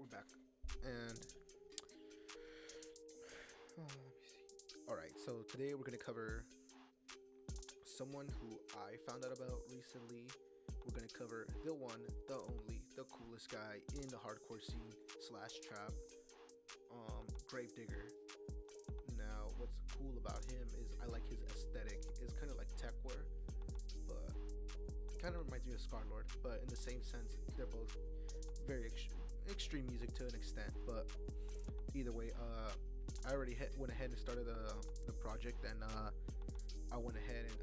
we're back. And let me see. All right, so today we're gonna cover someone who I found out about recently. We're gonna cover the one, the only, the coolest guy in the hardcore scene slash trap, Gravedigger. Now, what's cool about him is I like his aesthetic. It's kind of like techwear, but kind of reminds me of Scarlord. But in the same sense, they're both very extreme music to an extent. But either way, I already went ahead and started the project, and I went ahead and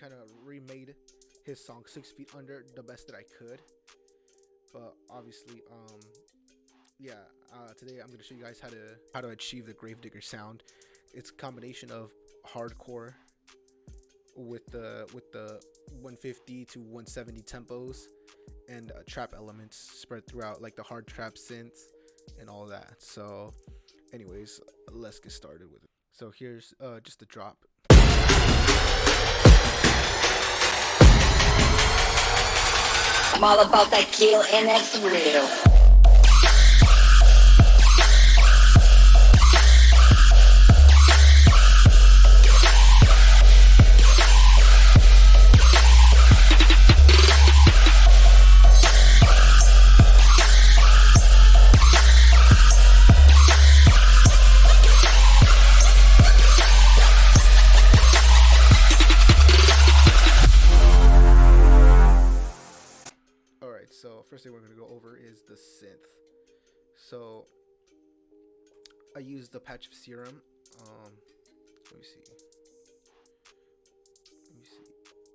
kind of remade his song 6 Feet Under the best that I could. But obviously, today I'm gonna show you guys how to achieve the Gravedigger sound. It's a combination of hardcore with the 150 to 170 tempos and trap elements spread throughout, like the hard trap synth and all that. So anyways, let's get started with it. So here's just the drop. I'm all about that kill and that's real. So first thing we're going to go over is the synth. So I used the patch of Serum. Let me see.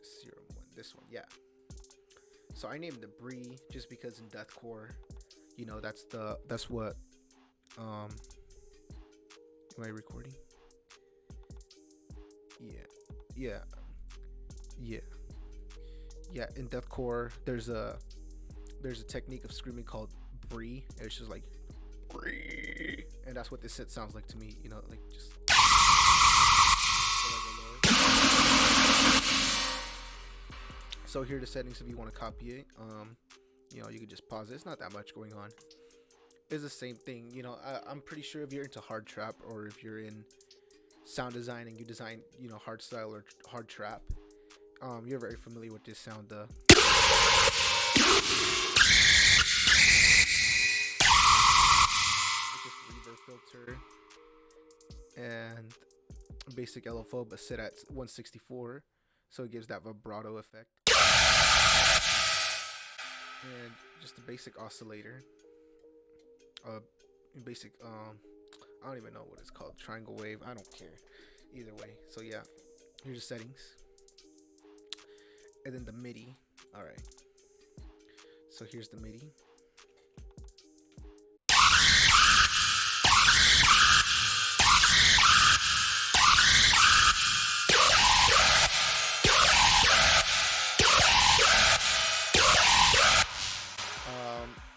Serum one. This one, yeah. So I named it Bree just because in deathcore, you know, that's what. Am I recording? Yeah. In deathcore, there's a technique of screaming called Bree. It's just like Bree, and that's what this set sounds like to me. You know, like just. So here are the settings if you want to copy it. You know, you can just pause it. It's not that much going on. It's the same thing. You know, I'm pretty sure if you're into hard trap or if you're in sound design and you design, you know, hardstyle or hard trap, you're very familiar with this sound. Filter and basic LFO, but set at 164, so it gives that vibrato effect. And just a basic oscillator, basic I don't even know what it's called, triangle wave, I don't care either way. So yeah, here's the settings, and then the MIDI. All right, so here's the MIDI.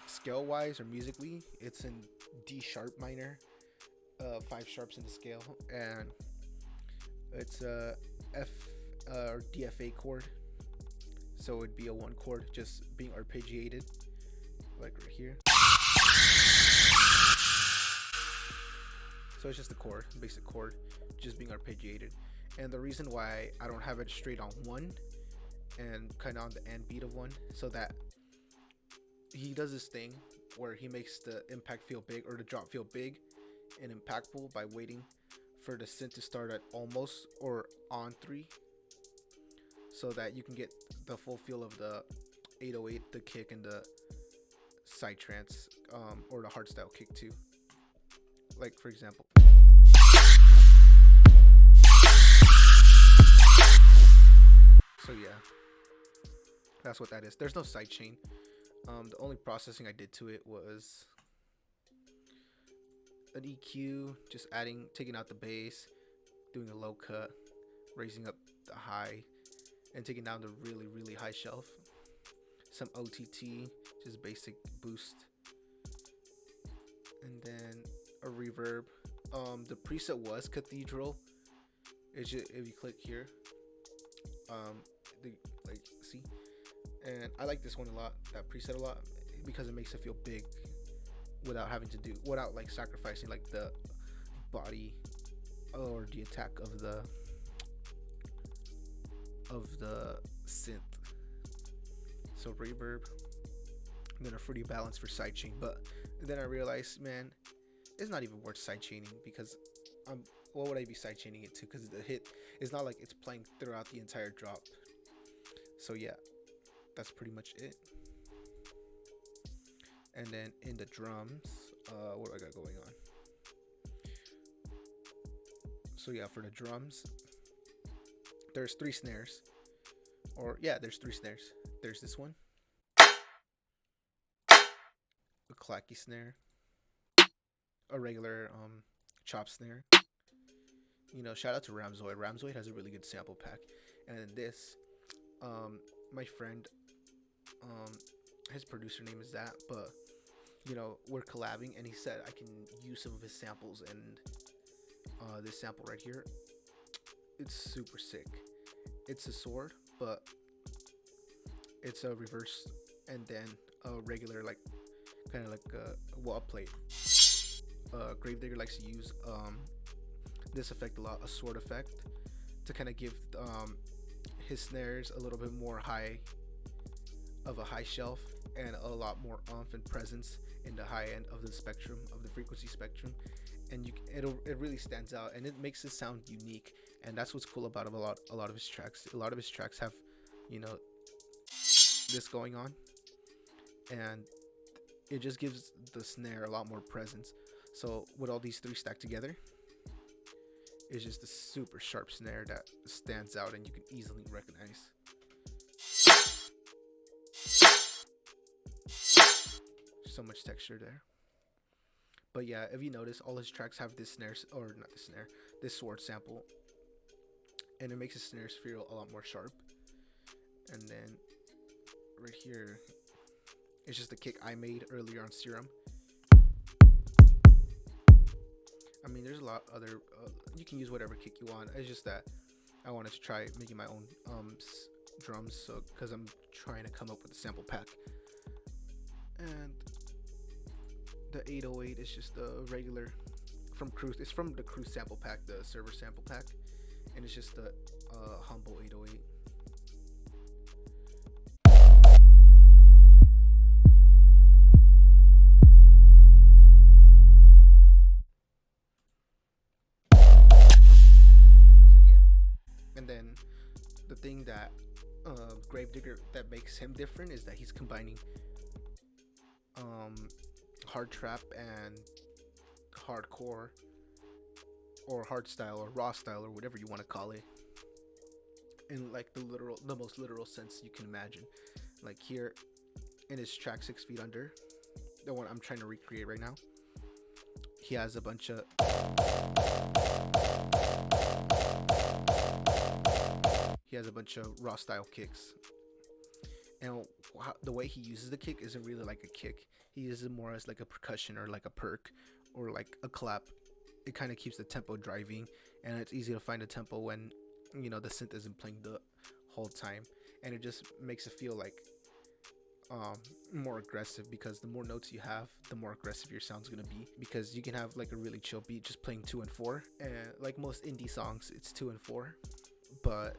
Scale wise or musically, it's in D sharp minor, 5 sharps in the scale, and it's a F or DFA chord, so it'd be a 1 chord just being arpeggiated, like right here. So it's just a chord, basic chord, just being arpeggiated. And the reason why I don't have it straight on 1 and kind of on the end beat of 1, so that he does this thing where he makes the impact feel big or the drop feel big and impactful by waiting for the synth to start at almost or on 3, so that you can get the full feel of the 808, the kick, and the side trance, or the hardstyle kick too. Like for example. So yeah, that's what that is. There's no sidechain. The only processing I did to it was an EQ, just taking out the bass, doing a low cut, raising up the high, and taking down the really, really high shelf. Some OTT, just basic boost, and then a reverb. The preset was Cathedral. It's just, if you click here, see. And I like this one a lot, that preset a lot, because it makes it feel big. without like sacrificing like the body or the attack of the synth. So reverb, and then a fruity balance for sidechaining. But then I realized, man, it's not even worth sidechaining because what would I be sidechaining it to? Because the hit is not like it's playing throughout the entire drop. So yeah, that's pretty much it. And then in the drums, what do I got going on? So yeah, for the drums, there's 3 snares. Or yeah, there's 3 snares. There's this one, a clacky snare, a regular chop snare. You know, shout out to Ramzoid. Ramzoid has a really good sample pack. And then this, my friend, his producer name is that, but you know, we're collabing, and he said I can use some of his samples, and this sample right here, it's super sick. It's a sword, but it's a reverse, and then a regular, like kind of like a wall plate. Gravedigger likes to use this effect a lot, a sword effect, to kind of give his snares a little bit more high of a high shelf and a lot more oomph and presence in the high end of the spectrum, of the frequency spectrum, and it really stands out, and it makes it sound unique. And that's what's cool about a lot of his tracks. A lot of his tracks have, you know, this going on, and it just gives the snare a lot more presence. So with all these 3 stacked together, it's just a super sharp snare that stands out and you can easily recognize. So much texture there. But yeah, if you notice, all his tracks have this snare, or not this snare, this sword sample, and it makes his snares feel a lot more sharp. And then right here, it's just a kick I made earlier on Serum. I mean, there's a lot other, you can use whatever kick you want. It's just that I wanted to try making my own drums, so because I'm trying to come up with a sample pack. And the 808 is just a regular from Cruise. It's from the Cruise sample pack, the server sample pack, and it's just a humble 808. And then the thing that Gravedigger that makes him different is that he's combining hard trap and hardcore, or hardstyle, or raw style, or whatever you want to call it, in like the most literal sense you can imagine. Like here in his track 6 Feet Under, the one I'm trying to recreate right now, he has a bunch of raw style kicks, and the way he uses the kick isn't really like a kick. He uses it more as like a percussion, or like a perk, or like a clap. It kind of keeps the tempo driving, and it's easy to find a tempo when, you know, the synth isn't playing the whole time, and it just makes it feel like more aggressive, because the more notes you have, the more aggressive your sound's gonna be. Because you can have like a really chill beat just playing 2 and 4, and like most indie songs, it's 2 and 4, but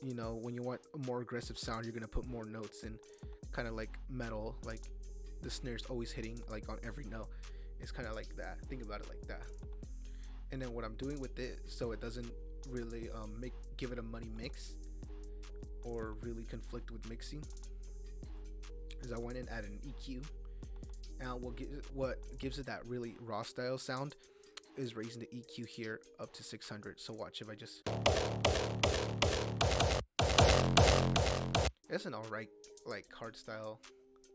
you know, when you want a more aggressive sound, you're gonna put more notes in, kind of like metal, like the snare's always hitting like on every note. It's kind of like that. Think about it like that. And then what I'm doing with it, so it doesn't really give it a money mix or really conflict with mixing, is I went and added an EQ, and what gives it that really raw style sound is raising the EQ here up to 600. So watch, if I just, it's an alright like hardstyle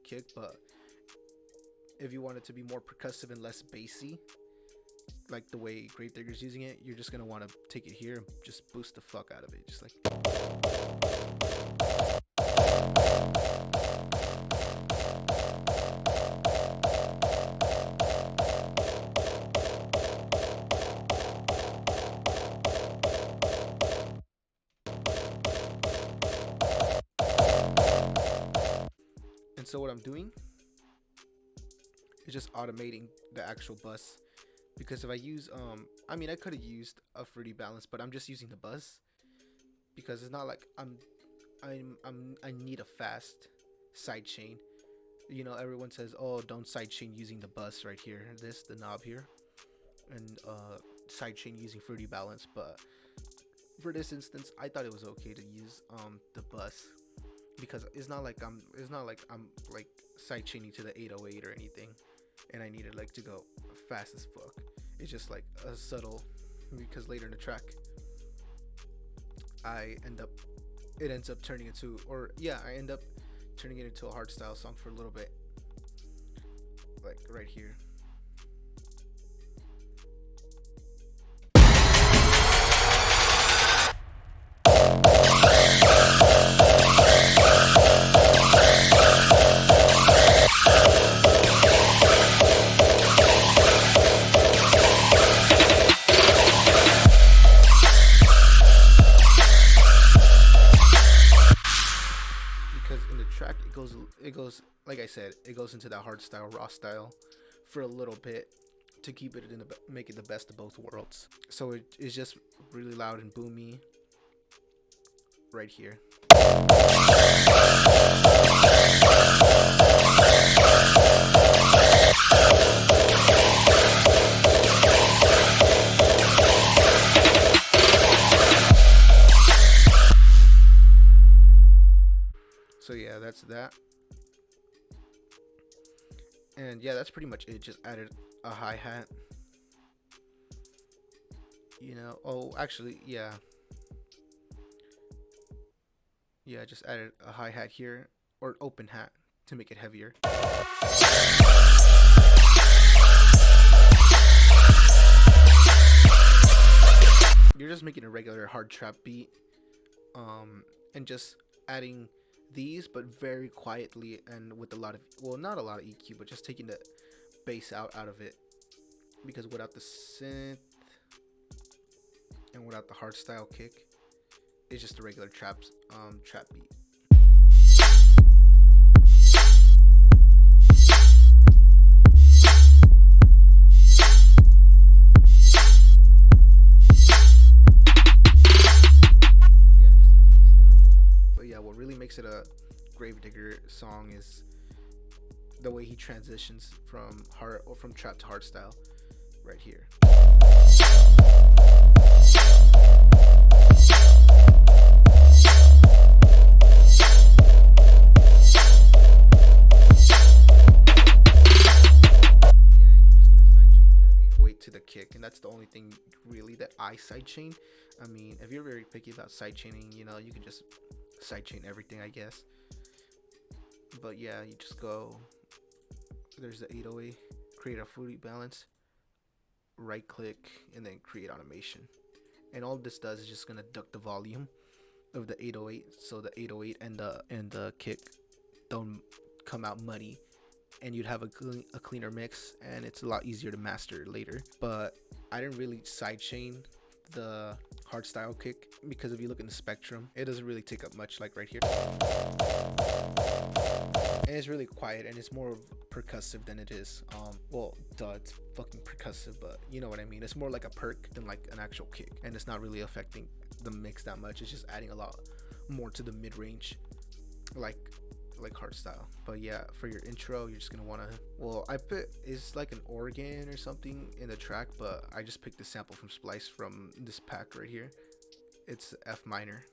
kick, but if you want it to be more percussive and less bassy, like the way Gravedigger's using it, you're just gonna want to take it here and just boost the fuck out of it, just like. And so what I'm doing It's just automating the actual bus. Because if I use I mean I could have used a fruity balance, but I'm just using the bus because it's not like I need a fast side chain. You know, everyone says, oh, don't side chain using the bus right here, the knob here, and side chain using fruity balance. But for this instance, I thought it was okay to use the bus because it's not like I'm like side chaining to the 808 or anything, and I needed like to go fast as fuck. It's just like a subtle, because later in the track it ends up turning into, or yeah, I end up turning it into a hardstyle song for a little bit, like right here. Because in the track it goes like I said, it goes into that hard style, raw style for a little bit to keep it in make it the best of both worlds. So it's just really loud and boomy right here. So yeah, that's that. And yeah, that's pretty much it. Just added a hi-hat. You know, oh, actually, yeah. Yeah, just added a hi-hat here, or open hat, to make it heavier. You're just making a regular hard trap beat, and just adding these, but very quietly and with a lot of, well, not a lot of EQ, but just taking the bass out of it, because without the synth and without the hardstyle kick, it's just a regular trap beat. Yeah, just an easy snare roll. But yeah, what really makes it a Gravedigger song is the way he transitions from trap to hardstyle right here. To the kick, and that's the only thing really that I sidechain. I mean, if you're very picky about sidechaining, you know, you can just sidechain everything, I guess. But yeah, you just go, there's the 808, create a fruity balance, right click, and then create automation. And all this does is just gonna duck the volume of the 808, so the 808 and the kick don't come out muddy, and you'd have a cleaner mix, and it's a lot easier to master later. But I didn't really sidechain the hardstyle kick, because if you look in the spectrum, it doesn't really take up much, like right here. And it's really quiet, and it's more percussive than it is well, duh, it's fucking percussive, but you know what I mean. It's more like a perk than like an actual kick, and it's not really affecting the mix that much. It's just adding a lot more to the mid-range, like hardstyle. But yeah, for your intro, you're just gonna want to, well, I put, it's like an organ or something in the track, but I just picked the sample from Splice from this pack right here. It's F minor.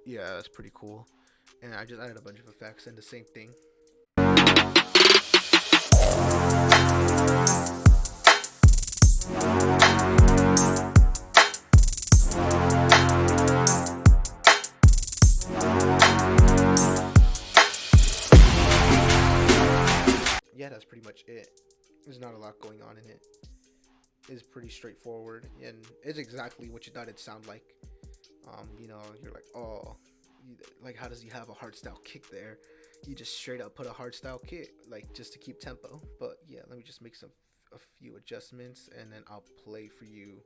Yeah, that's pretty cool. And I just added a bunch of effects and the same thing. Yeah, that's pretty much it. There's not a lot going on in it. It's pretty straightforward, and it's exactly what you thought it'd sound like. You know, you're like, oh, like, how does he have a hardstyle kick there? You just straight up put a hardstyle kick, like, just to keep tempo. But yeah, let me just make a few adjustments, and then I'll play for you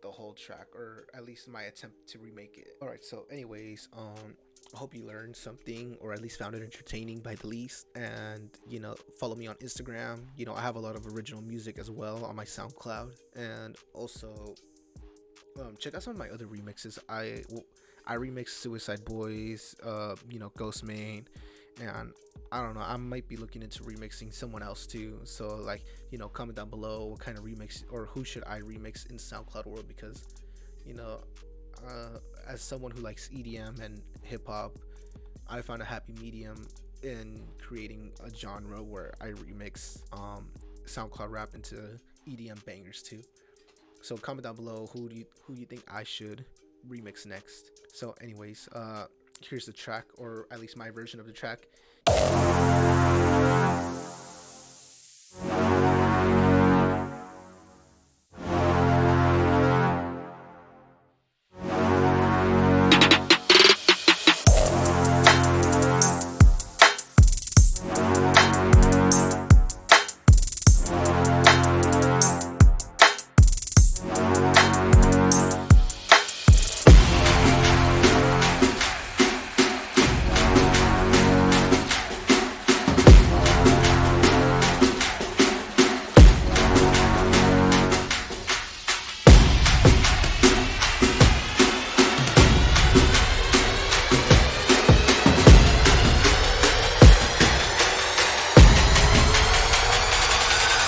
the whole track, or at least my attempt to remake it. All right, so anyways, I hope you learned something, or at least found it entertaining by the least. And follow me on Instagram. I have a lot of original music as well on my SoundCloud, and also check out some of my other remixes. I remix Suicide Boys, Ghost Main, and I don't know, I might be looking into remixing someone else too. So like, comment down below what kind of remix, or who should I remix in SoundCloud world, because as someone who likes EDM and hip hop, I found a happy medium in creating a genre where I remix SoundCloud rap into EDM bangers too. So comment down below who you think I should remix next. So anyways, here's the track, or at least my version of the track.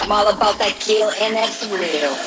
I'm all about that kill, and that's real.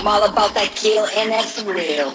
I'm all about that kill, and that's real.